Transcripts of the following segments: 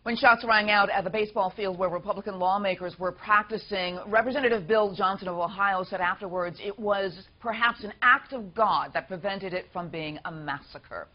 When shots rang out at the baseball field where Republican lawmakers were practicing, Representative Bill Johnson of Ohio said afterwards it was perhaps an act of God that prevented it from being a massacre.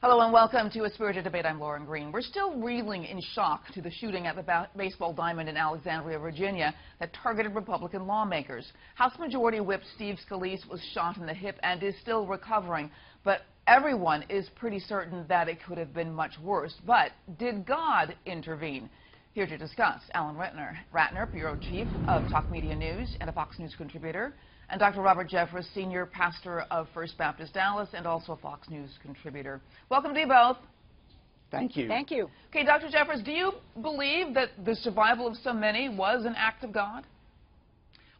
Hello and welcome to A Spirited Debate. I'm Lauren Green. We're still reeling in shock to the shooting at the baseball diamond in Alexandria, Virginia that targeted Republican lawmakers. House Majority Whip Steve Scalise was shot in the hip and is still recovering, but everyone is pretty certain that it could have been much worse. But did God intervene? Here to discuss, Alan Ratner, Bureau Chief of Talk Media News and a Fox News contributor, and Dr. Robert Jeffress, Senior Pastor of First Baptist Dallas and also a Fox News contributor. Welcome to you both. Thank you. Thank you. Okay, Dr. Jeffress, do you believe that the survival of so many was an act of God?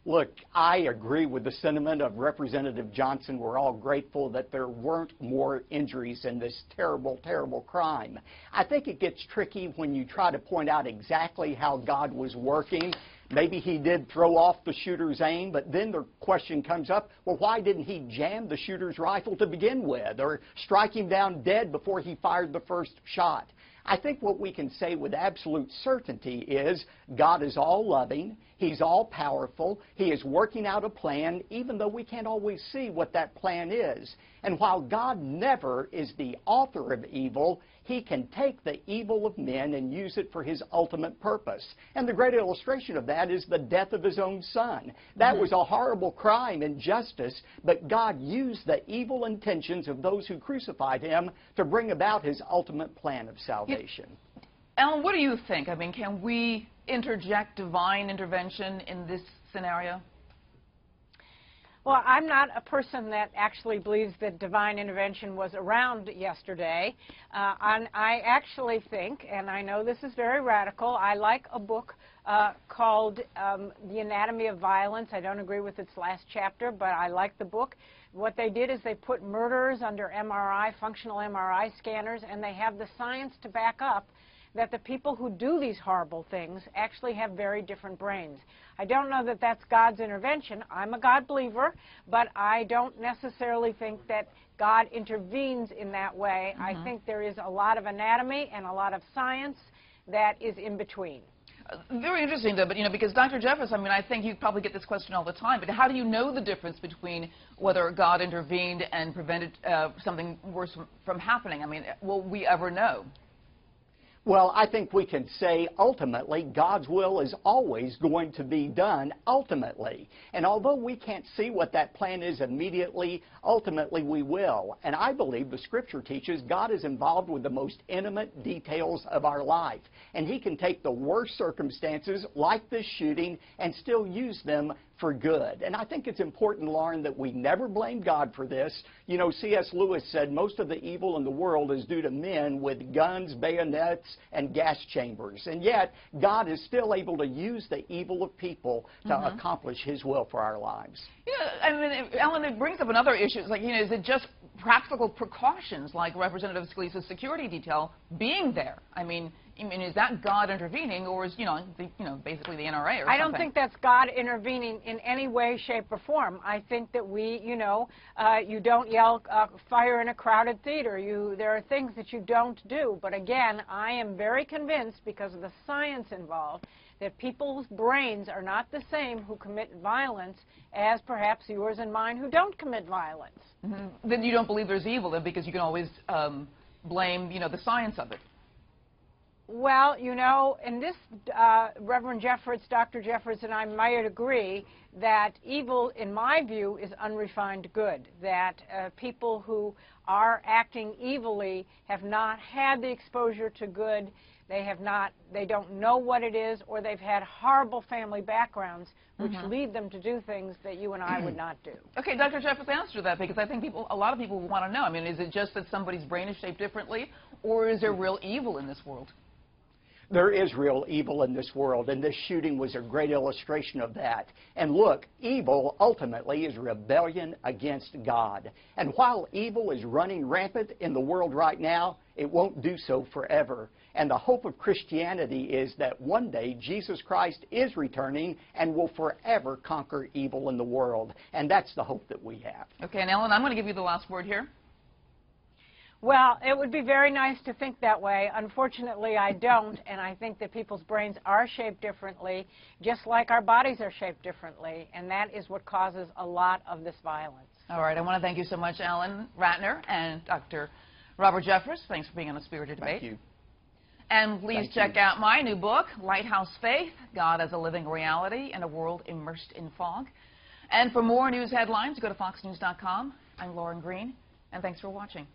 Look, I agree with the sentiment of Representative Johnson. We're all grateful that there weren't more injuries in this terrible, terrible crime. I think it gets tricky when you try to point out exactly how God was working. Maybe he did throw off the shooter's aim, but then the question comes up, well, why didn't he jam the shooter's rifle to begin with or strike him down dead before he fired the first shot? I think what we can say with absolute certainty is God is all-loving, He's all-powerful, He is working out a plan, even though we can't always see what that plan is. And while God never is the author of evil, He can take the evil of men and use it for His ultimate purpose. And the great illustration of that is the death of His own Son. That was a horrible crime and injustice, but God used the evil intentions of those who crucified Him to bring about His ultimate plan of salvation. Alan, what do you think? I mean, can we interject divine intervention in this scenario? Well, I'm not a person that actually believes that divine intervention was around yesterday. I actually think, and I know this is very radical, I like a book called The Anatomy of Violence. I don't agree with its last chapter, but I like the book. What they did is they put murderers under MRI, functional MRI scanners, and they have the science to back up that the people who do these horrible things actually have very different brains. I don't know that that's God's intervention. I'm a God believer, but I don't necessarily think that God intervenes in that way. I think there is a lot of anatomy and a lot of science that is in between. Very interesting, though, but, because Dr. Jeffress, I mean, I think you probably get this question all the time, but how do you know the difference between whether God intervened and prevented something worse from happening? I mean, will we ever know? Well, I think we can say ultimately God's will is always going to be done ultimately. And although we can't see what that plan is immediately, ultimately we will. And I believe the Scripture teaches God is involved with the most intimate details of our life. And He can take the worst circumstances like this shooting and still use them for good. And I think it's important, Lauren, that we never blame God for this. C.S. Lewis said most of the evil in the world is due to men with guns, bayonets, and gas chambers. And yet, God is still able to use the evil of people to accomplish His will for our lives. Yeah, I mean, Alan, it brings up another issue. It's like, is it just practical precautions like Representative Scalise's security detail being there? I mean, is that God intervening, or is, basically the NRA or something? I don't think that's God intervening in any way, shape, or form. I think that you don't yell fire in a crowded theater. There are things that you don't do. But again, I am very convinced, because of the science involved, that people's brains are not the same who commit violence as perhaps yours and mine who don't commit violence. Then you don't believe there's evil, then, because you can always blame, the science of it. Well, in this, Reverend Jeffress, Dr. Jeffress, and I might agree that evil, in my view, is unrefined good, that people who are acting evilly have not had the exposure to good, they don't know what it is, or they've had horrible family backgrounds which lead them to do things that you and I would not do. Okay, Dr. Jeffress, answer that, because I think a lot of people want to know. I mean, is it just that somebody's brain is shaped differently, or is there real evil in this world? There is real evil in this world, and this shooting was a great illustration of that. And look, evil ultimately is rebellion against God. And while evil is running rampant in the world right now, it won't do so forever. And the hope of Christianity is that one day Jesus Christ is returning and will forever conquer evil in the world. And that's the hope that we have. Okay, and Ellen, I'm going to give you the last word here. Well, it would be very nice to think that way. Unfortunately, I don't, and I think that people's brains are shaped differently, just like our bodies are shaped differently, and that is what causes a lot of this violence. All right, I want to thank you so much, Ellen Ratner and Dr. Robert Jeffress. Thanks for being on the Spirited Debate. Thank you. And please check out my new book, Lighthouse Faith, God as a Living Reality in a World Immersed in Fog. And for more news headlines, go to foxnews.com. I'm Lauren Green, and thanks for watching.